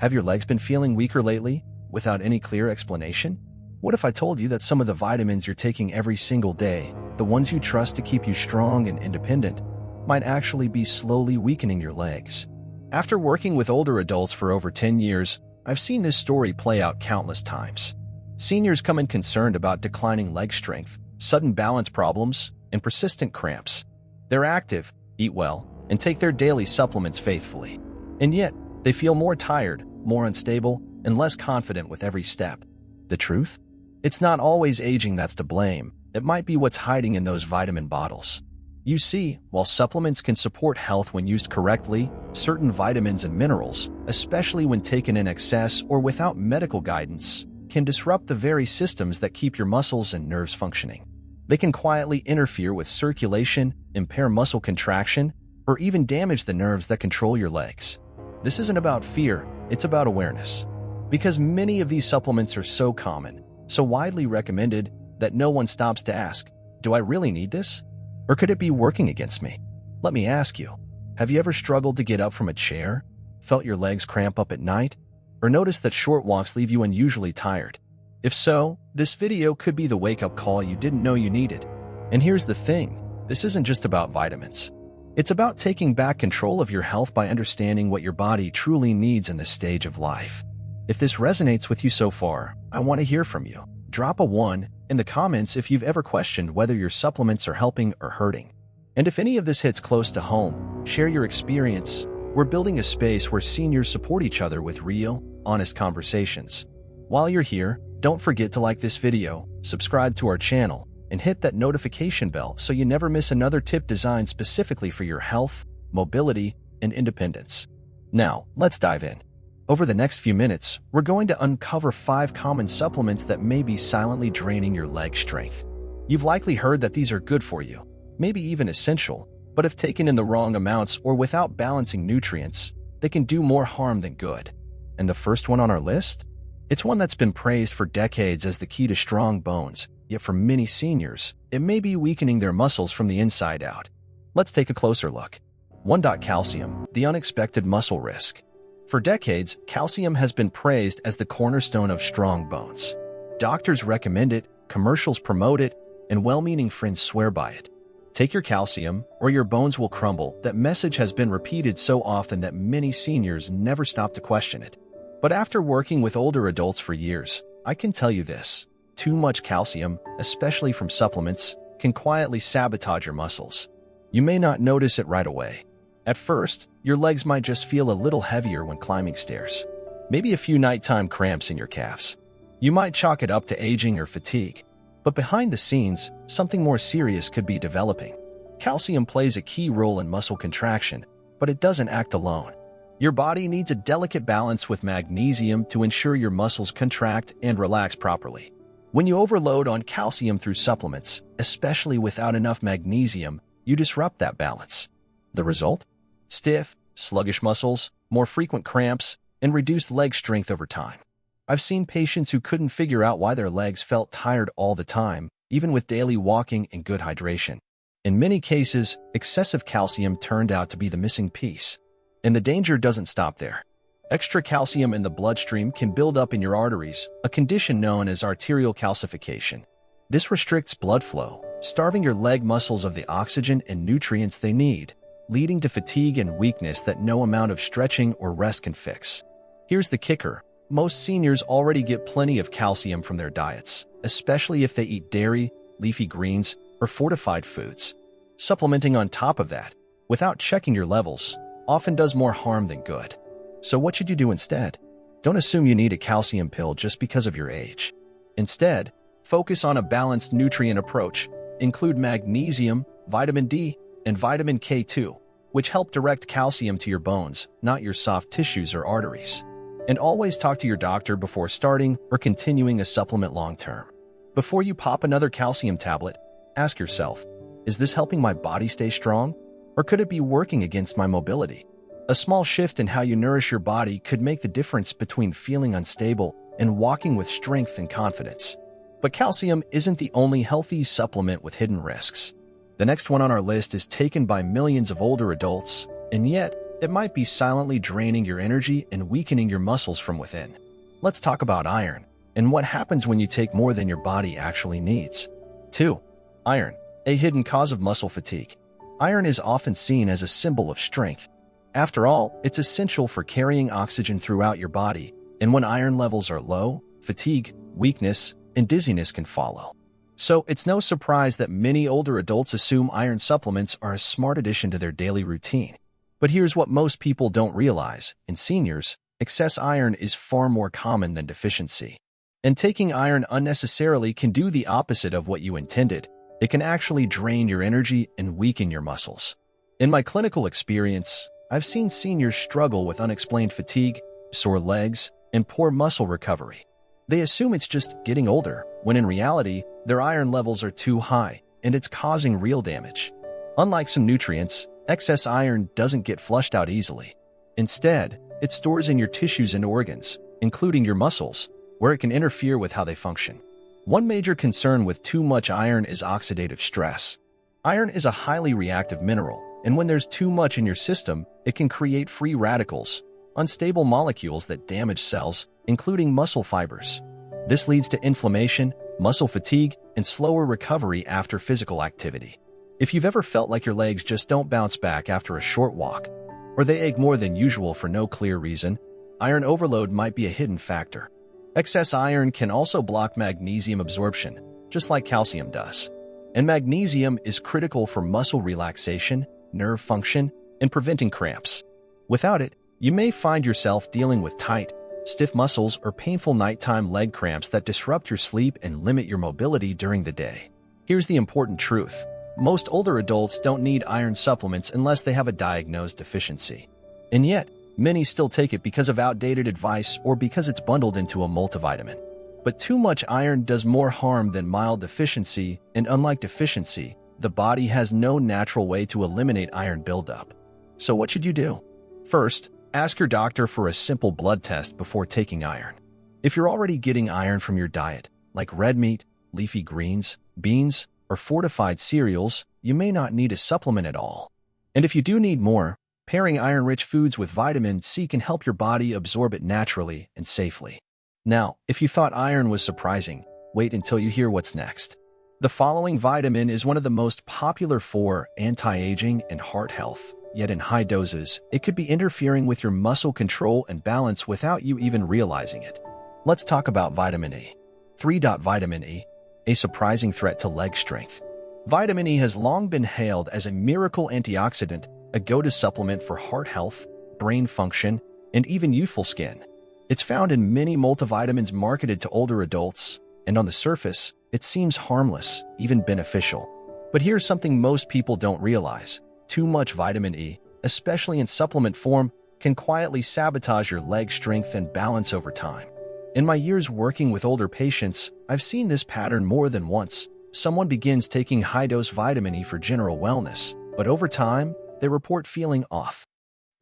Have your legs been feeling weaker lately, without any clear explanation? What if I told you that some of the vitamins you're taking every single day, the ones you trust to keep you strong and independent, might actually be slowly weakening your legs? After working with older adults for over 10 years, I've seen this story play out countless times. Seniors come in concerned about declining leg strength, sudden balance problems, and persistent cramps. They're active, eat well, and take their daily supplements faithfully. And yet, they feel more tired, more unstable, and less confident with every step. The truth? It's not always aging that's to blame. It might be what's hiding in those vitamin bottles. You see, while supplements can support health when used correctly, certain vitamins and minerals, especially when taken in excess or without medical guidance, can disrupt the very systems that keep your muscles and nerves functioning. They can quietly interfere with circulation, impair muscle contraction, or even damage the nerves that control your legs. This isn't about fear, it's about awareness. Because many of these supplements are so common, so widely recommended, that no one stops to ask, do I really need this? Or could it be working against me? Let me ask you, have you ever struggled to get up from a chair, felt your legs cramp up at night, or noticed that short walks leave you unusually tired? If so, this video could be the wake-up call you didn't know you needed. And here's the thing, this isn't just about vitamins. It's about taking back control of your health by understanding what your body truly needs in this stage of life. If this resonates with you so far, I want to hear from you. Drop a 1 in the comments if you've ever questioned whether your supplements are helping or hurting. And if any of this hits close to home, share your experience. We're building a space where seniors support each other with real, honest conversations. While you're here, don't forget to like this video, subscribe to our channel, and hit that notification bell so you never miss another tip designed specifically for your health, mobility, and independence. Now, let's dive in. Over the next few minutes, we're going to uncover 5 common supplements that may be silently draining your leg strength. You've likely heard that these are good for you, maybe even essential, but if taken in the wrong amounts or without balancing nutrients, they can do more harm than good. And the first one on our list? It's one that's been praised for decades as the key to strong bones, yet for many seniors, it may be weakening their muscles from the inside out. Let's take a closer look. 1. Calcium, the unexpected muscle risk. For decades, calcium has been praised as the cornerstone of strong bones. Doctors recommend it, commercials promote it, and well-meaning friends swear by it. Take your calcium, or your bones will crumble. That message has been repeated so often that many seniors never stop to question it. But after working with older adults for years, I can tell you this. Too much calcium, especially from supplements, can quietly sabotage your muscles. You may not notice it right away. At first, your legs might just feel a little heavier when climbing stairs. Maybe a few nighttime cramps in your calves. You might chalk it up to aging or fatigue. But behind the scenes, something more serious could be developing. Calcium plays a key role in muscle contraction, but it doesn't act alone. Your body needs a delicate balance with magnesium to ensure your muscles contract and relax properly. When you overload on calcium through supplements, especially without enough magnesium, you disrupt that balance. The result? Stiff, sluggish muscles, more frequent cramps, and reduced leg strength over time. I've seen patients who couldn't figure out why their legs felt tired all the time, even with daily walking and good hydration. In many cases, excessive calcium turned out to be the missing piece. And the danger doesn't stop there. Extra calcium in the bloodstream can build up in your arteries, a condition known as arterial calcification. This restricts blood flow, starving your leg muscles of the oxygen and nutrients they need, leading to fatigue and weakness that no amount of stretching or rest can fix. Here's the kicker. Most seniors already get plenty of calcium from their diets, especially if they eat dairy, leafy greens, or fortified foods. Supplementing on top of that, without checking your levels, often does more harm than good. So what should you do instead? Don't assume you need a calcium pill just because of your age. Instead, focus on a balanced nutrient approach. Include magnesium, vitamin D, and vitamin K2, which help direct calcium to your bones, not your soft tissues or arteries. And always talk to your doctor before starting or continuing a supplement long-term. Before you pop another calcium tablet, ask yourself, is this helping my body stay strong? Or could it be working against my mobility? A small shift in how you nourish your body could make the difference between feeling unstable and walking with strength and confidence. But calcium isn't the only healthy supplement with hidden risks. The next one on our list is taken by millions of older adults, and yet it might be silently draining your energy and weakening your muscles from within. Let's talk about iron and what happens when you take more than your body actually needs. 2. Iron, a hidden cause of muscle fatigue. Iron is often seen as a symbol of strength. After all, it's essential for carrying oxygen throughout your body, and when iron levels are low, fatigue, weakness, and dizziness can follow. So it's no surprise that many older adults assume iron supplements are a smart addition to their daily routine. But here's what most people don't realize. In seniors, excess iron is far more common than deficiency. And taking iron unnecessarily can do the opposite of what you intended. It can actually drain your energy and weaken your muscles. In my clinical experience, I've seen seniors struggle with unexplained fatigue, sore legs, and poor muscle recovery. They assume it's just getting older, when in reality, their iron levels are too high, and it's causing real damage. Unlike some nutrients, excess iron doesn't get flushed out easily. Instead, it stores in your tissues and organs, including your muscles, where it can interfere with how they function. One major concern with too much iron is oxidative stress. Iron is a highly reactive mineral, and when there's too much in your system, it can create free radicals, unstable molecules that damage cells, including muscle fibers. This leads to inflammation, muscle fatigue, and slower recovery after physical activity. If you've ever felt like your legs just don't bounce back after a short walk, or they ache more than usual for no clear reason, iron overload might be a hidden factor. Excess iron can also block magnesium absorption, just like calcium does. And magnesium is critical for muscle relaxation, nerve function, and preventing cramps. Without it, you may find yourself dealing with tight, stiff muscles or painful nighttime leg cramps that disrupt your sleep and limit your mobility during the day. Here's the important truth. Most older adults don't need iron supplements unless they have a diagnosed deficiency. And yet, many still take it because of outdated advice or because it's bundled into a multivitamin. But too much iron does more harm than mild deficiency, and unlike deficiency, the body has no natural way to eliminate iron buildup. So what should you do? First, ask your doctor for a simple blood test before taking iron. If you're already getting iron from your diet, like red meat, leafy greens, beans, or fortified cereals, you may not need a supplement at all. And if you do need more, pairing iron-rich foods with vitamin C can help your body absorb it naturally and safely. Now, if you thought iron was surprising, wait until you hear what's next. The following vitamin is one of the most popular for anti-aging and heart health, yet in high doses, it could be interfering with your muscle control and balance without you even realizing it. Let's talk about vitamin E. 3. Vitamin E, a surprising threat to leg strength. Vitamin E has long been hailed as a miracle antioxidant, a go-to supplement for heart health, brain function, and even youthful skin. It's found in many multivitamins marketed to older adults, and on the surface, it seems harmless, even beneficial. But here's something most people don't realize. Too much vitamin E, especially in supplement form, can quietly sabotage your leg strength and balance over time. In my years working with older patients, I've seen this pattern more than once. Someone begins taking high-dose vitamin E for general wellness, but over time, they report feeling off.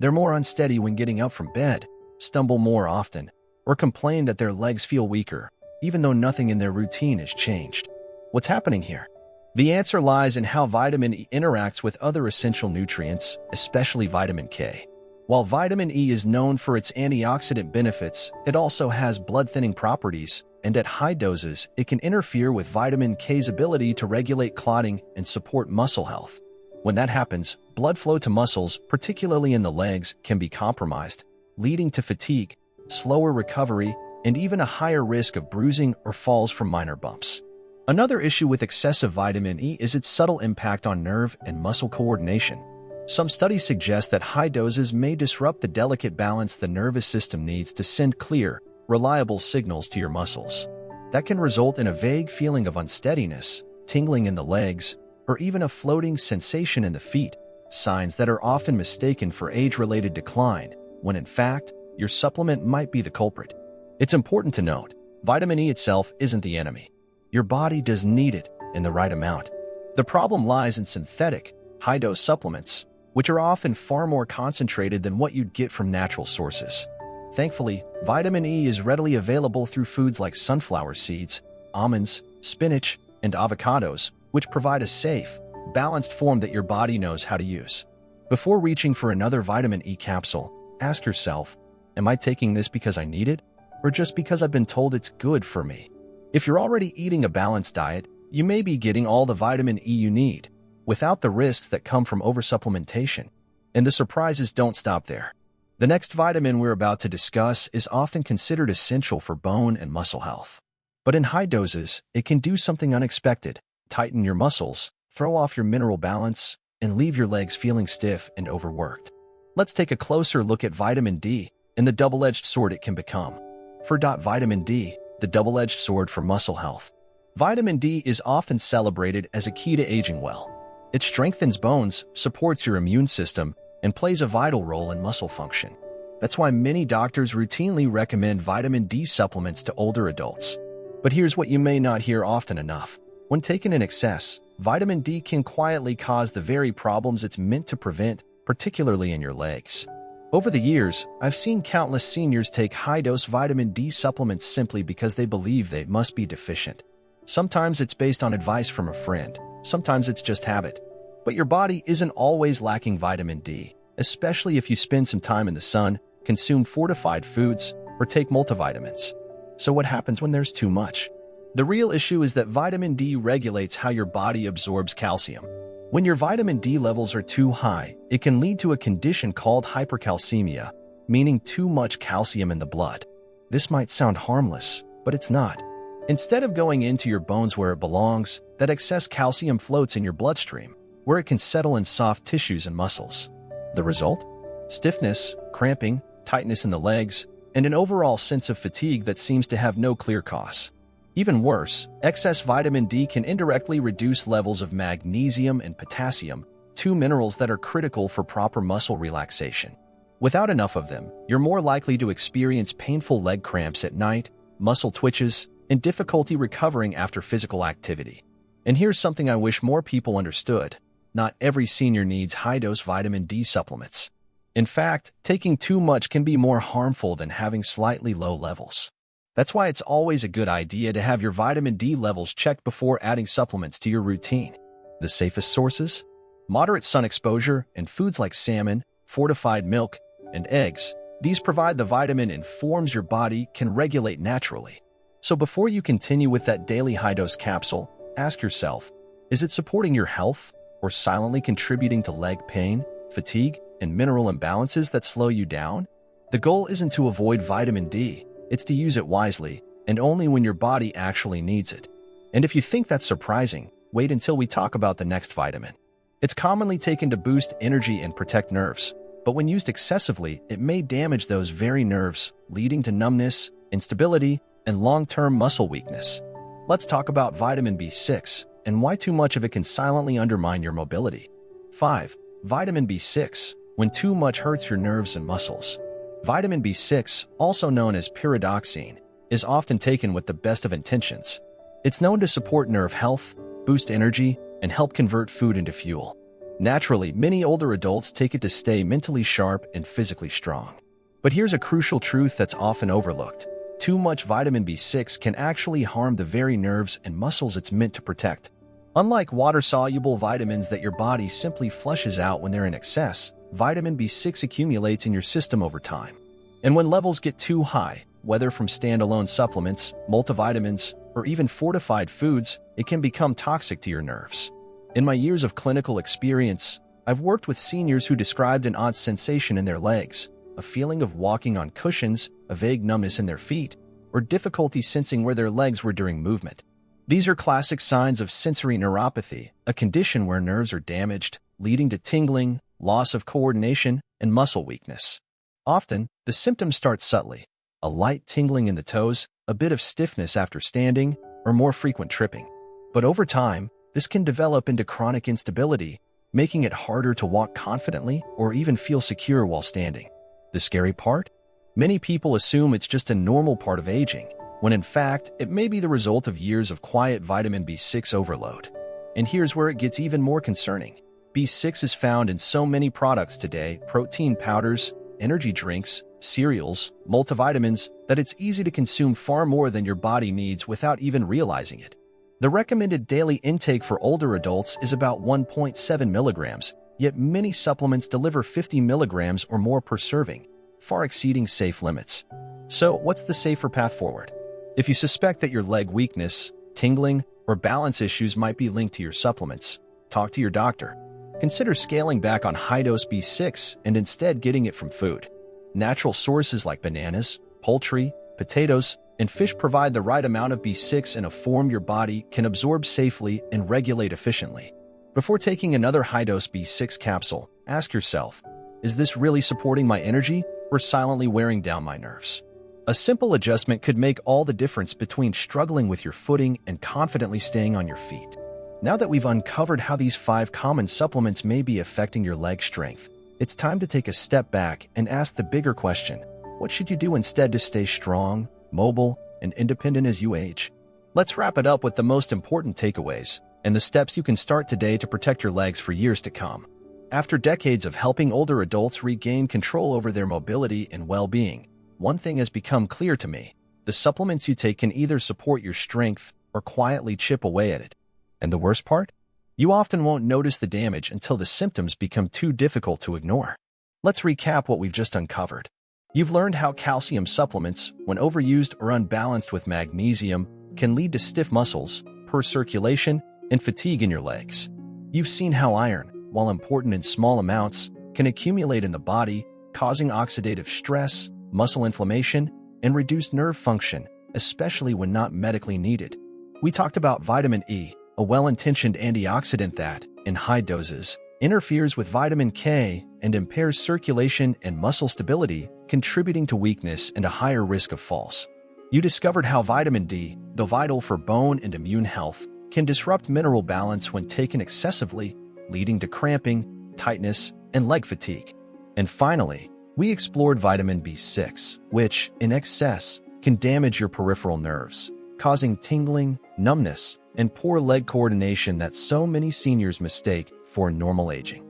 They're more unsteady when getting up from bed, stumble more often, or complain that their legs feel weaker, even though nothing in their routine has changed. What's happening here? The answer lies in how vitamin E interacts with other essential nutrients, especially vitamin K. While vitamin E is known for its antioxidant benefits, it also has blood-thinning properties, and at high doses, it can interfere with vitamin K's ability to regulate clotting and support muscle health. When that happens, blood flow to muscles, particularly in the legs, can be compromised, leading to fatigue, slower recovery, and even a higher risk of bruising or falls from minor bumps. Another issue with excessive vitamin E is its subtle impact on nerve and muscle coordination. Some studies suggest that high doses may disrupt the delicate balance the nervous system needs to send clear, reliable signals to your muscles. That can result in a vague feeling of unsteadiness, tingling in the legs, or even a floating sensation in the feet, signs that are often mistaken for age-related decline, when in fact, your supplement might be the culprit. It's important to note, vitamin E itself isn't the enemy. Your body does need it in the right amount. The problem lies in synthetic, high-dose supplements, which are often far more concentrated than what you'd get from natural sources. Thankfully, vitamin E is readily available through foods like sunflower seeds, almonds, spinach, and avocados, which provide a safe, balanced form that your body knows how to use. Before reaching for another vitamin E capsule, ask yourself, am I taking this because I need it, or just because I've been told it's good for me? If you're already eating a balanced diet, you may be getting all the vitamin E you need, without the risks that come from over-supplementation. And the surprises don't stop there. The next vitamin we're about to discuss is often considered essential for bone and muscle health. But in high doses, it can do something unexpected: tighten your muscles, throw off your mineral balance, and leave your legs feeling stiff and overworked. Let's take a closer look at vitamin D and the double-edged sword it can become. For vitamin D, the double-edged sword for muscle health. Vitamin D is often celebrated as a key to aging well. It strengthens bones, supports your immune system, and plays a vital role in muscle function. That's why many doctors routinely recommend vitamin D supplements to older adults. But here's what you may not hear often enough. When taken in excess, vitamin D can quietly cause the very problems it's meant to prevent, particularly in your legs. Over the years, I've seen countless seniors take high-dose vitamin D supplements simply because they believe they must be deficient. Sometimes it's based on advice from a friend, sometimes it's just habit. But your body isn't always lacking vitamin D, especially if you spend some time in the sun, consume fortified foods, or take multivitamins. So what happens when there's too much? The real issue is that vitamin D regulates how your body absorbs calcium. When your vitamin D levels are too high, it can lead to a condition called hypercalcemia, meaning too much calcium in the blood. This might sound harmless, but it's not. Instead of going into your bones where it belongs, that excess calcium floats in your bloodstream, where it can settle in soft tissues and muscles. The result? Stiffness, cramping, tightness in the legs, and an overall sense of fatigue that seems to have no clear cause. Even worse, excess vitamin D can indirectly reduce levels of magnesium and potassium, two minerals that are critical for proper muscle relaxation. Without enough of them, you're more likely to experience painful leg cramps at night, muscle twitches, and difficulty recovering after physical activity. And here's something I wish more people understood. Not every senior needs high-dose vitamin D supplements. In fact, taking too much can be more harmful than having slightly low levels. That's why it's always a good idea to have your vitamin D levels checked before adding supplements to your routine. The safest sources? Moderate sun exposure and foods like salmon, fortified milk, and eggs. These provide the vitamin and forms your body can regulate naturally. So before you continue with that daily high-dose capsule, ask yourself, is it supporting your health or silently contributing to leg pain, fatigue, and mineral imbalances that slow you down? The goal isn't to avoid vitamin D, it's to use it wisely, and only when your body actually needs it. And if you think that's surprising, wait until we talk about the next vitamin. It's commonly taken to boost energy and protect nerves, but when used excessively, it may damage those very nerves, leading to numbness, instability, and long-term muscle weakness. Let's talk about vitamin B6 and why too much of it can silently undermine your mobility. 5. Vitamin B6, when too much hurts your nerves and muscles. Vitamin B6, also known as pyridoxine, is often taken with the best of intentions. It's known to support nerve health, boost energy, and help convert food into fuel. Naturally, many older adults take it to stay mentally sharp and physically strong. But here's a crucial truth that's often overlooked. Too much vitamin B6 can actually harm the very nerves and muscles it's meant to protect. Unlike water-soluble vitamins that your body simply flushes out when they're in excess, vitamin B6 accumulates in your system over time. And when levels get too high, whether from standalone supplements, multivitamins, or even fortified foods, it can become toxic to your nerves. In my years of clinical experience, I've worked with seniors who described an odd sensation in their legs, a feeling of walking on cushions, a vague numbness in their feet, or difficulty sensing where their legs were during movement. These are classic signs of sensory neuropathy, a condition where nerves are damaged, leading to tingling, loss of coordination, and muscle weakness. Often, the symptoms start subtly: a light tingling in the toes, a bit of stiffness after standing, or more frequent tripping. But over time, this can develop into chronic instability, making it harder to walk confidently or even feel secure while standing. The scary part? Many people assume it's just a normal part of aging, when in fact, it may be the result of years of quiet vitamin B6 overload. And here's where it gets even more concerning. B6 is found in so many products today: protein powders, energy drinks, cereals, multivitamins, that it's easy to consume far more than your body needs without even realizing it. The recommended daily intake for older adults is about 1.7 milligrams, yet many supplements deliver 50 milligrams or more per serving, far exceeding safe limits. So, what's the safer path forward? If you suspect that your leg weakness, tingling, or balance issues might be linked to your supplements, talk to your doctor. Consider scaling back on high-dose B6 and instead getting it from food. Natural sources like bananas, poultry, potatoes, and fish provide the right amount of B6 in a form your body can absorb safely and regulate efficiently. Before taking another high-dose B6 capsule, ask yourself, is this really supporting my energy or silently wearing down my nerves? A simple adjustment could make all the difference between struggling with your footing and confidently staying on your feet. Now that we've uncovered how these 5 common supplements may be affecting your leg strength, it's time to take a step back and ask the bigger question: what should you do instead to stay strong, mobile, and independent as you age? Let's wrap it up with the most important takeaways and the steps you can start today to protect your legs for years to come. After decades of helping older adults regain control over their mobility and well-being, one thing has become clear to me: the supplements you take can either support your strength or quietly chip away at it. And the worst part? You often won't notice the damage until the symptoms become too difficult to ignore. Let's recap what we've just uncovered. You've learned how calcium supplements, when overused or unbalanced with magnesium, can lead to stiff muscles, poor circulation, and fatigue in your legs. You've seen how iron, while important in small amounts, can accumulate in the body, causing oxidative stress, muscle inflammation, and reduced nerve function, especially when not medically needed. We talked about vitamin E, a well-intentioned antioxidant that, in high doses, interferes with vitamin K and impairs circulation and muscle stability, contributing to weakness and a higher risk of falls. You discovered how vitamin D, though vital for bone and immune health, can disrupt mineral balance when taken excessively, leading to cramping, tightness, and leg fatigue. And finally, we explored vitamin B6, which, in excess, can damage your peripheral nerves, causing tingling, numbness, and poor leg coordination that so many seniors mistake for normal aging.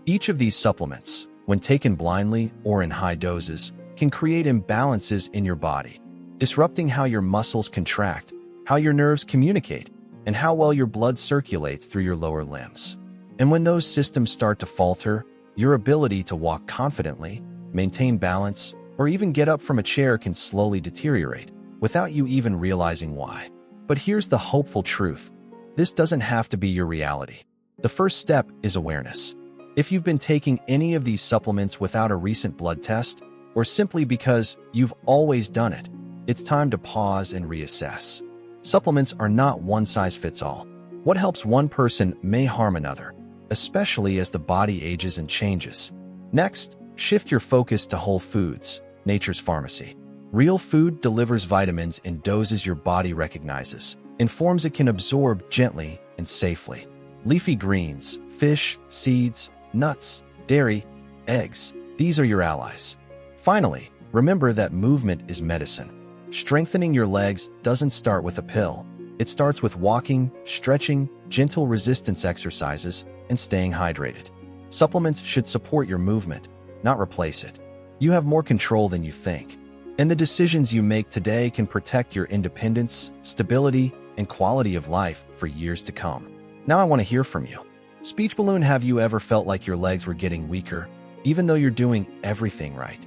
Each of these supplements, when taken blindly or in high doses, can create imbalances in your body, disrupting how your muscles contract, how your nerves communicate, and how well your blood circulates through your lower limbs. And when those systems start to falter, your ability to walk confidently, maintain balance, or even get up from a chair can slowly deteriorate, without you even realizing why. But here's the hopeful truth: this doesn't have to be your reality. The first step is awareness. If you've been taking any of these supplements without a recent blood test, or simply because you've always done it, it's time to pause and reassess. Supplements are not one-size-fits-all. What helps one person may harm another, especially as the body ages and changes. Next, shift your focus to whole foods, nature's pharmacy. Real food delivers vitamins in doses your body recognizes, in forms it can absorb gently and safely. Leafy greens, fish, seeds, nuts, dairy, eggs, these are your allies. Finally, remember that movement is medicine. Strengthening your legs doesn't start with a pill. It starts with walking, stretching, gentle resistance exercises, and staying hydrated. Supplements should support your movement, not replace it. You have more control than you think, and the decisions you make today can protect your independence, stability, and quality of life for years to come. Now I want to hear from you. Speech balloon, have you ever felt like your legs were getting weaker, even though you're doing everything right?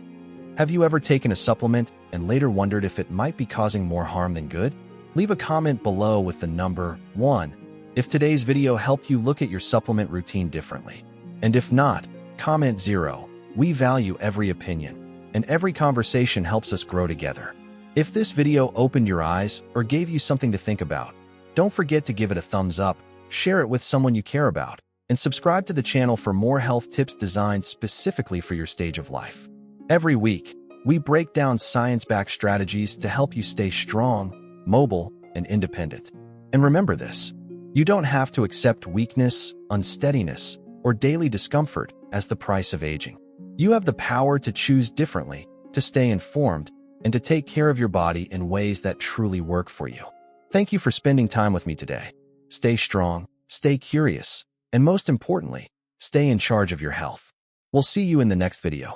Have you ever taken a supplement and later wondered if it might be causing more harm than good? Leave a comment below with the number 1 if today's video helped you look at your supplement routine differently. And if not, comment 0. We value every opinion, and every conversation helps us grow together. If this video opened your eyes or gave you something to think about, don't forget to give it a thumbs up, share it with someone you care about, and subscribe to the channel for more health tips designed specifically for your stage of life. Every week, we break down science-backed strategies to help you stay strong, mobile, and independent. And remember this: you don't have to accept weakness, unsteadiness, or daily discomfort as the price of aging. You have the power to choose differently, to stay informed, and to take care of your body in ways that truly work for you. Thank you for spending time with me today. Stay strong, stay curious, and most importantly, stay in charge of your health. We'll see you in the next video.